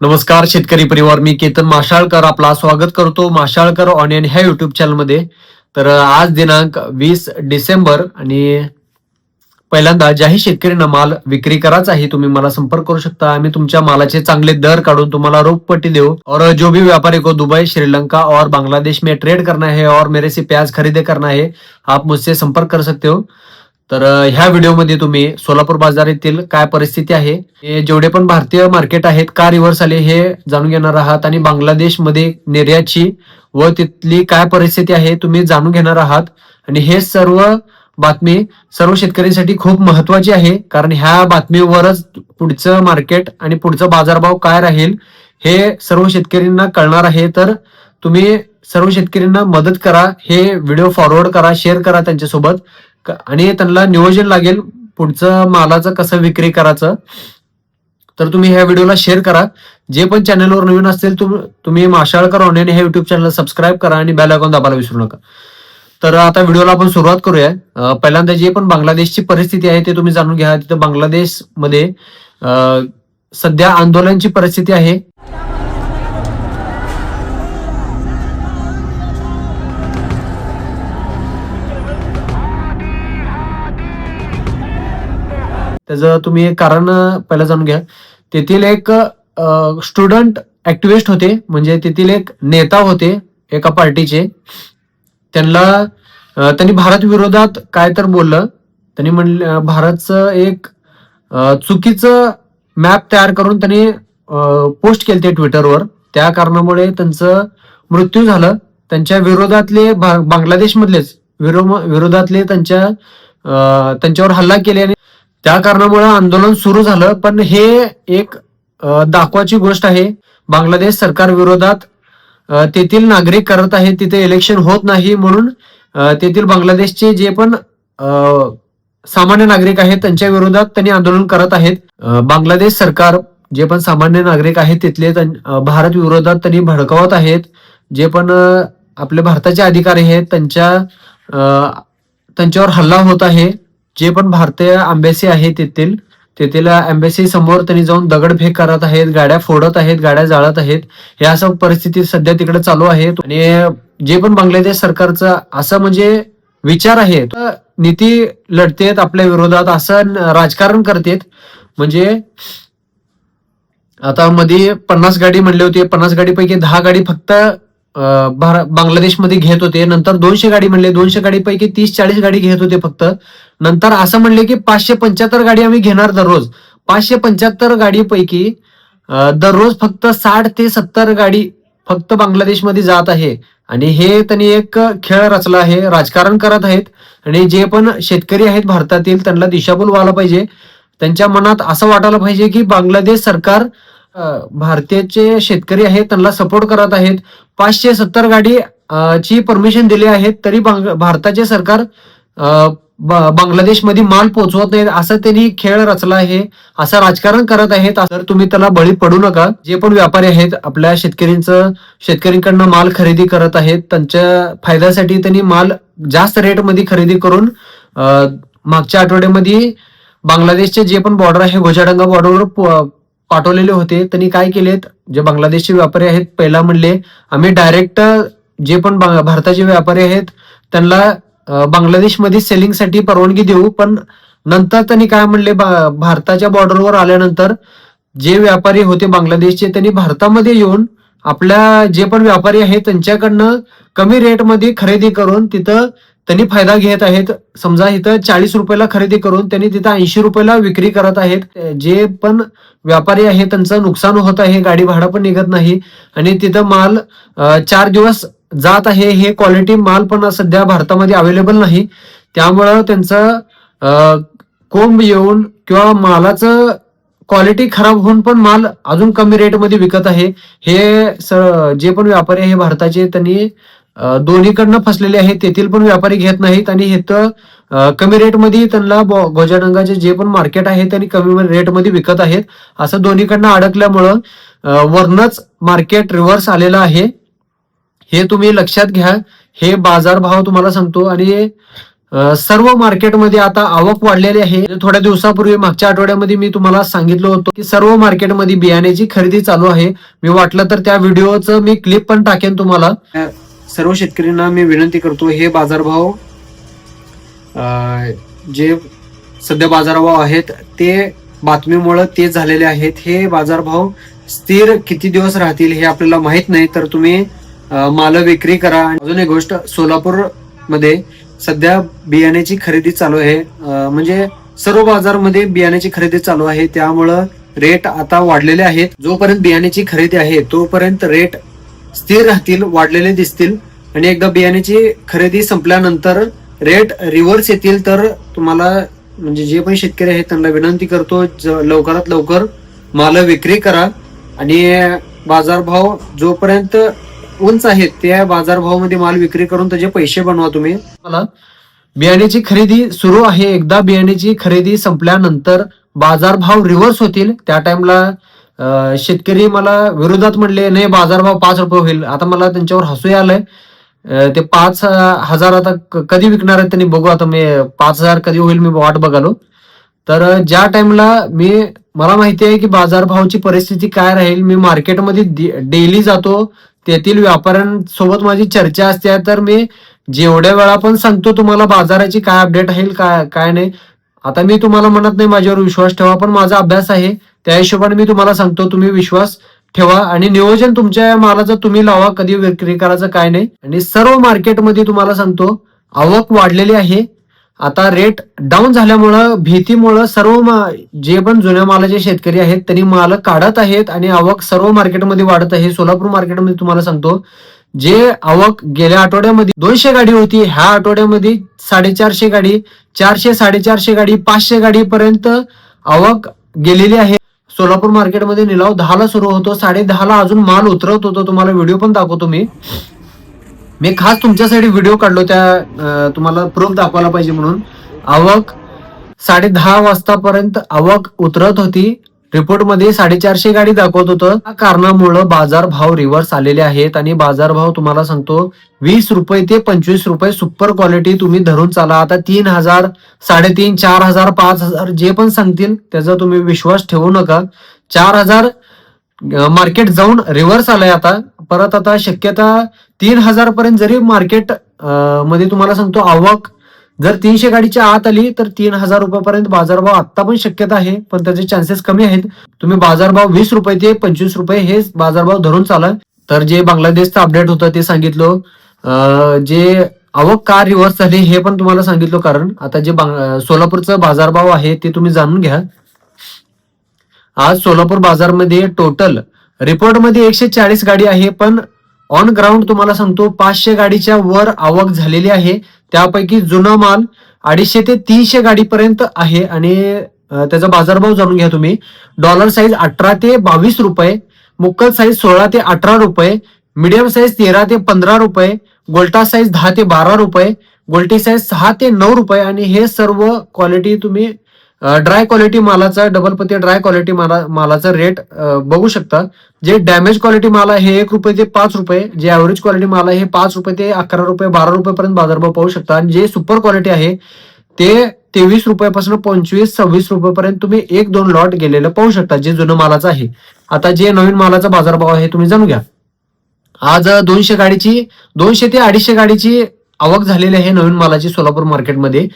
नमस्कार शेतकरी परिवार, मी केतन माशाळकर आपला स्वागत करतो माशाळकर ऑनियन ह्या युट्यूब चॅनलमध्ये. तर आज दिनांक 20 डिसेंबर आणि पहिल्यांदा ज्याही शेतकऱ्यांना माल विक्री करायचा आहे तुम्ही मला संपर्क करू शकता. आम्ही तुमच्या मालाचे चांगले दर काढून तुम्हाला रोकपट्टी देऊ. और जो भी व्यापारी को दुबई, श्रीलंका और बांग्लादेश में ट्रेड करना है और मेरे से प्याज खरीदी करना है, आप मुझसे संपर्क कर सकते हो. तर ह्या व्हिडिओमध्ये तुम्ही सोलापूर बाजार येथील काय परिस्थिती आहे, हे जेवढे पण भारतीय मार्केट आहेत का रिव्हर्स आले हे जाणून घेणार आहात आणि बांगलादेशमध्ये निर्यातची व तिथली काय परिस्थिती आहे तुम्ही जाणून घेणार आहात. आणि हे सर्व बातमी सर्व शेतकऱ्यांसाठी खूप महत्वाची आहे, कारण ह्या बातमीवरच पुढचं मार्केट आणि पुढचा बाजारभाव काय राहील हे सर्व शेतकऱ्यांना कळणार आहे. तर तुम्ही सर्व शेतकऱ्यांना मदत करा, हे व्हिडिओ फॉरवर्ड करा, शेअर करा त्यांच्यासोबत आणि त्यांना नियोजन लागेल पुढचं मालाचं कसं विक्री करायचं. तर तुम्ही ह्या व्हिडिओला शेअर करा. जे पण चॅनलवर नवीन असतील तुम्ही माशाळकर ऑनलाईन हे युट्यूब चॅनल सबस्क्राईब करा आणि बेल आयकॉन दाबायला विसरू नका. तर आता व्हिडिओला आपण सुरुवात करूया. पहिल्यांदा जे पण बांगलादेशची परिस्थिती आहे ते तुम्ही जाणून घ्या. तिथं बांगलादेशमध्ये सध्या आंदोलनाची परिस्थिती आहे. त्याचं तुम्ही एक कारण पहिला जाणून घ्या. तेथील एक स्टुडंट ऍक्टिव्हिस्ट होते, म्हणजे तेथील एक नेता होते एका पार्टीचे. त्यांनी भारत विरोधात काय तर बोललं. त्यांनी म्हणलं भारतचं एक चुकीचं मॅप तयार करून त्यांनी पोस्ट केले ते ट्विटरवर. त्या कारणामुळे त्यांचं मृत्यू झालं. त्यांच्या विरोधातले बांगलादेशमधलेच विरोधातले त्यांच्यावर हल्ला केल्याने त्या कारणामुळे आंदोलन सुरू झालं. पण हे एक दाखवाची गोष्ट आहे. बांगलादेश सरकार विरोधात तेथील नागरिक करत आहेत. तिथे इलेक्शन होत नाही म्हणून तेथील बांगलादेशचे जे पण सामान्य नागरिक आहेत त्यांच्या विरोधात त्यांनी आंदोलन करत आहेत. बांगलादेश सरकार जे पण सामान्य नागरिक आहेत तिथले भारत विरोधात त्यांनी भडकावत आहेत. जे पण आपले भारताचे अधिकारी आहेत त्यांच्यावर हल्ला होत आहे. जे पण भारतीय एम्बॅसी आहे तेथील एम्बॅसी समोर त्यांनी जाऊन दगडफेक करत आहेत, गाड्या फोडत आहेत, गाड्या जाळत आहेत. हे असं परिस्थिती सध्या तिकडे चालू आहे. आणि जे पण बांगलादेश सरकारचं असं म्हणजे विचार आहे, नीती लढतेत आपल्या विरोधात, असं राजकारण करतेत. म्हणजे आता मध्ये 50 गाडी म्हणले होते, 50 गाडीपैकी 10 गाडी फक्त बांगलादेशमध्ये घेत होते. नंतर 200 गाडी म्हणले, 200 गाडीपैकी 30-40 गाडी घेत होते फक्त. नंतर असं म्हणले की 575 गाडी आम्ही घेणार दररोज. 575 गाडीपैकी दररोज फक्त 60 ते 70 गाडी फक्त बांगलादेशमध्ये जात आहे. आणि हे त्यांनी एक खेळ रचला आहे, राजकारण करत आहेत. आणि जे पण शेतकरी आहेत भारतातील त्यांना दिशाभूल व्हायला पाहिजे. त्यांच्या मनात असं वाटायला पाहिजे की बांगलादेश सरकार भारतीय शेतकरी आहेत त्यांना सपोर्ट करत आहेत. 570 गाडी ची परमिशन दिली आहेत तरी भारताचे सरकार बांगलादेशमध्ये माल पोहोचवत नाहीत, असं त्यांनी खेळ रचला आहे, असं राजकारण करत आहेत. तर तुम्ही त्याला बळी पडू नका. जे पण व्यापारी आहेत आपल्या शेतकऱ्यांकडनं माल खरेदी करत आहेत त्यांच्या फायद्यासाठी त्यांनी माल जास्त रेटमध्ये खरेदी करून मागच्या आठवड्यामध्ये बांगलादेशचे जे पण बॉर्डर आहे घोजाडंगा बॉर्डरवर पाठवलेले होते. त्यांनी काय केलेत, जे बांगलादेशचे व्यापारी आहेत पहिला म्हणले आम्ही डायरेक्ट जे पण भारताचे व्यापारी आहेत त्यांना बांगलादेशमध्ये सेलिंगसाठी परवानगी देऊ. पण नंतर त्यांनी काय म्हणले, भारताच्या बॉर्डरवर आल्यानंतर जे व्यापारी होते बांगलादेशचे त्यांनी भारतामध्ये येऊन आपल्या जे पण व्यापारी आहेत त्यांच्याकडनं कमी रेटमध्ये खरेदी करून तिथं त्यांनी फायदा घेत आहेत. समजा इथं 40 रुपयाला खरेदी करून त्यांनी तिथं 80 रुपयाला विक्री करत आहेत. जे पण व्यापारी आहे त्यांचं नुकसान होत आहे, गाडी भाडं पण निघत नाही आणि तिथं माल 4 दिवस जात आहे. हे क्वालिटी माल पण सध्या भारतामध्ये अवेलेबल नाही. त्यामुळं त्यांचं कोंब येऊन किंवा मालाचं क्वालिटी खराब होऊन पण माल अजून कमी रेटमध्ये विकत आहे. हे जे पण व्यापारी आहे भारताचे त्यांनी दोन्हीकडनं फसलेले आहेत. तेथील पण व्यापारी घेत नाहीत आणि इथं कमी रेटमध्ये त्यांना घोजाडंगाचे जे पण मार्केट आहे त्यांनी कमी रेटमध्ये विकत आहेत. असं दोन्हीकडनं अडकल्यामुळं वरनच मार्केट रिव्हर्स आलेलं आहे. हे तुम्ही लक्षात घ्या. हे बाजारभाव तुम्हाला सांगतो. आणि सर्व मार्केटमध्ये आता आवक वाढलेली आहे. थोड्या दिवसापूर्वी मागच्या आठवड्यामध्ये मी तुम्हाला सांगितलं होतं की सर्व मार्केटमध्ये बियाण्याची खरेदी चालू आहे. मी वाटलं तर त्या व्हिडिओचं मी क्लिप पण टाकेन तुम्हाला. सर्व शेतकऱ्यांना मी विनंती करतो, हे बाजारभाव जे सध्या बाजारभाव आहेत ते बातमीमुळे तेच झालेले आहेत. हे बाजारभाव स्थिर किती दिवस राहतील हे आपल्याला माहित नाही, तर तुम्ही माल विक्री करा. अजून एक गोष्ट, सोलापूर मध्ये सध्या बियाण्याची खरेदी चालू आहे. म्हणजे सर्व बाजारमध्ये बियाण्याची खरेदी चालू आहे, त्यामुळं रेट आता वाढलेले आहेत. जोपर्यंत बियाण्याची खरेदी आहे तोपर्यंत रेट स्थिर राहतील, वाढलेले दिसतील. आणि एकदा बियाण्याची खरेदी संपल्यानंतर रेट रिव्हर्स येतील. तर तुम्हाला म्हणजे जे पण शेतकरी आहेत त्यांना विनंती करतो, लवकरात लवकर माल विक्री करा. आणि बाजारभाव जोपर्यंत उंच आहेत त्या बाजारभावामध्ये माल विक्री करून त्याचे पैसे बनवा तुम्ही. मला बियाण्याची खरेदी सुरू आहे. एकदा बियाण्याची खरेदी संपल्यानंतर बाजारभाव रिव्हर्स होतील. त्या टाइमला शेतकरी मला विरोधात म्हणले, नाही बाजारभाव 5 रुपये होईल. आता मला त्यांच्यावर हसू आलंय. ते 5,000 आता कधी विकणार आहेत त्यांनी, बघू आता. मी 5,000 कधी होईल मी वाट बघालो. तर ज्या टाइमला मला माहिती आहे की बाजारभावाची परिस्थिती काय राहील, मी मार्केटमध्ये डेली जातो, तेथील व्यापाऱ्यांसोबत माझी चर्चा असते. तर मी जेवढ्या वेळा पण सांगतो तुम्हाला बाजाराची काय अपडेट आहे काय नाही. आता मी तुम्हाला म्हणत नाही माझ्यावर विश्वास ठेवा, पण माझा अभ्यास आहे त्या हिशोबाने मी तुम्हाला सांगतो, तुम्ही विश्वास ठेवा आणि नियोजन तुमच्या मालाचं तुम्ही लावा, कधी विक्री करायचं काय नाही. आणि सर्व मार्केटमध्ये तुम्हाला सांगतो आवक वाढलेली आहे. आता रेट डाऊन झाल्यामुळं भीतीमुळं सर्व जे पण जुन्या मालाचे शेतकरी आहेत त्यांनी माल काढत आहेत आणि आवक सर्व मार्केटमध्ये वाढत आहे. सोलापूर मार्केटमध्ये तुम्हाला सांगतो, जे आवक गेल्या आठवड्यामध्ये 200 गाडी होती, ह्या आठवड्यामध्ये 450 गाडी, 400, 450 गाडी, 500 गाडी पर्यंत आवक गेलेली आहे. सोलापूर मार्केटमध्ये निलाव 10ला सुरू होतो, 10:30ला अजून माल उतरत होतो. तुम्हाला व्हिडिओ पण दाखवतो मी खास तुमच्यासाठी व्हिडिओ काढलो, त्या तुम्हाला प्रूफ दाखवायला पाहिजे म्हणून. आवक 10:30 वाजतापर्यंत आवक उतरत होती. रिपोर्टमध्ये 450 गाडी दाखवत होतं. त्या कारणामुळं बाजारभाव रिव्हर्स आलेले आहेत. आणि बाजारभाव तुम्हाला सांगतो 20 रुपये ते 25 रुपये सुपर क्वालिटी तुम्ही धरून चाला. आता 3,000, 3,500, 4,000, 5,000 जे पण सांगतील त्याचा तुम्ही विश्वास ठेवू नका. 4,000 मार्केट जाऊन रिव्हर्स आलंय आता परत. आता शक्यता 3,000 पर्यंत जरी मार्केट मध्ये तुम्हाला सांगतो आवक जर 300 गाडीच्या आत आली तर 3,000 रुपयापर्यंत बाजारभाव आता पण शक्यता आहे, पण त्याचे चान्सेस कमी आहेत. तुम्ही बाजारभाव 20 रुपये ते 25 रुपये हे बाजारभाव धरून चाला. तर जे बांगलादेशचं अपडेट होतं ते सांगितलं, जे आवक का रिव्हर्स झाली हे पण तुम्हाला सांगितलं. कारण आता जे सोलापूरचं बाजारभाव आहे ते तुम्ही जाणून घ्या. आज सोलापूर बाजारमध्ये टोटल रिपोर्टमध्ये 140 गाडी आहे, पण ऑन ग्राउंड तुम्हाला सांगतो 500 गाडीच्या वर आवक झालेली आहे. त्यापैकी जुना माल 250 ते 300 गाडीपर्यंत आहे. आणि त्याचा बाजारभाव जाणून घ्या तुम्ही. डॉलर साईज 18 ते 22 रुपये, मुक्कल साईज 16 ते 18 रुपये, मीडियम साईज 13 ते 15 रुपये, गोल्टा साईज 10 ते 12 रुपये, गोल्टी साईज 6 ते 9 रुपये. आणि हे सर्व क्वालिटी तुम्ही ड्राय क्वालिटी मालाचा, डबल पत्ती ड्राय क्वालिटी मालाचा रेट बघू शकता. जे डॅमेज क्वालिटी माल आहे 1 रुपये ते 5 रुपये, जे ऍव्हरेज क्वालिटी माल आहे 5 रुपये ते 11 रुपये 12 रुपये पर्यंत बाजारभाव पाहू शकता. आणि जे सुपर क्वालिटी आहे ते 23 रुपयापासून 25-26 रुपयापर्यंत तुम्ही 1-2 लॉट गेलेलं पाहू शकता, जे जुनं मालाचं आहे. आता जे नवीन मालाचा बाजारभाव आहे तुम्ही जाणून घ्या. आज 200 ते 250 गाडीची आवक झालेली आहे नवीन मालाची सोलापूर मार्केटमध्ये.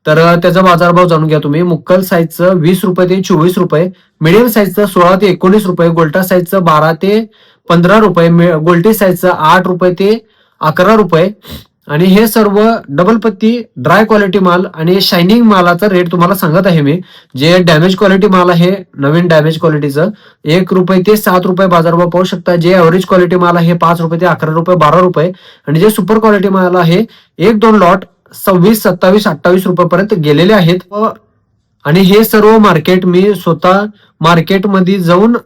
तर त्याचा बाजारभाव जाणून घ्या तुम्ही. मुक्कल साईजचं 20 रुपये ते 24 रुपये, मिडियम साईजचं 16 ते 19 रुपये, गोल्टा साईजचं 12 ते 15 रुपये, गोल्टी साईजचं 8 रुपये ते 11 रुपये. आणि हे सर्व डबल पत्ती ड्राय क्वालिटी माल आणि शायनिंग मालाचा रेट तुम्हाला सांगत आहे मी. जे डॅमेज क्वालिटी माल आहे नवीन डॅमेज क्वालिटीचं 1 रुपये ते 7 रुपये बाजारभाव पाहू शकता. जे ऍव्हरेज क्वालिटी माल आहे 5 रुपये ते 11 रुपये 12 रुपये. आणि जे सुपर क्वालिटी माल आहे 1-2 लॉट 26, 27, 28 रुपयापर्यंत गेलेले आहेत. आणि हे सर्व मार्केट मी स्वतः मार्केटमध्ये जाऊन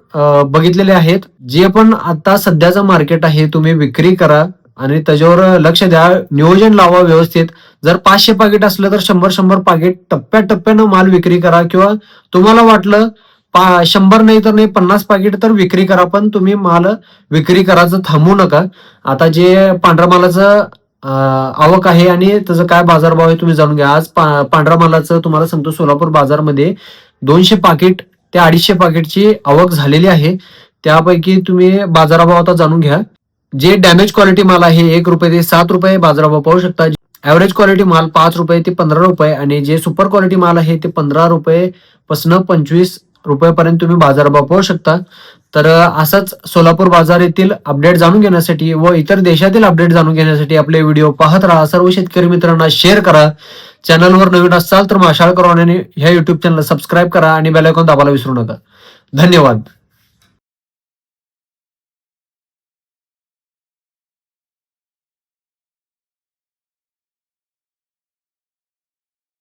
बघितलेले आहेत. जे पण आता सध्याचं मार्केट आहे तुम्ही विक्री करा आणि त्याच्यावर लक्ष द्या, नियोजन लावा व्यवस्थित. जर 500 पाकिट असलं तर 100 पाकिट टप्प्याटप्प्यानं माल विक्री करा. किंवा तुम्हाला वाटलं 100 नाही तर नाही 50 पाकिट तर विक्री करा, पण तुम्ही माल विक्री करायचं थांबू नका. आता जे पांढऱ्या मालाचं आवक आहे आणि त्याचा काय बाजारभाव आहे तुम्ही जाणून घ्या. आज पांढऱ्या मालाचं तुम्हाला सांगतो सोलापूर बाजारमध्ये 200 पाकिट ते 250 पाकिटची आवक झालेली आहे. त्यापैकी तुम्ही बाजारभाव आता जाणून घ्या. जे डॅमेज क्वालिटी माल आहे 1 रुपये ते 7 रुपये बाजारभाव पाहू शकता. ऍव्हरेज क्वालिटी माल 5 रुपये ते 15 रुपये आणि जे सुपर क्वालिटी माल आहे ते 15 रुपये पासून 25 रुपयापर्यंत तुम्ही बाजारभाव पाहू शकता. तर असंच सोलापूर बाजार येथील अपडेट जाणून घेण्यासाठी व इतर देशातील अपडेट जाणून घेण्यासाठी आपले व्हिडिओ पाहत राहा. सर्व शेतकरी मित्रांना शेअर करा. चॅनलवर नवीन असाल तर माशाळकर ऑनलाईन ह्या युट्यूब चॅनल सबस्क्राईब करा आणि बेल आयकॉन दाबायला विसरू नका. धन्यवाद.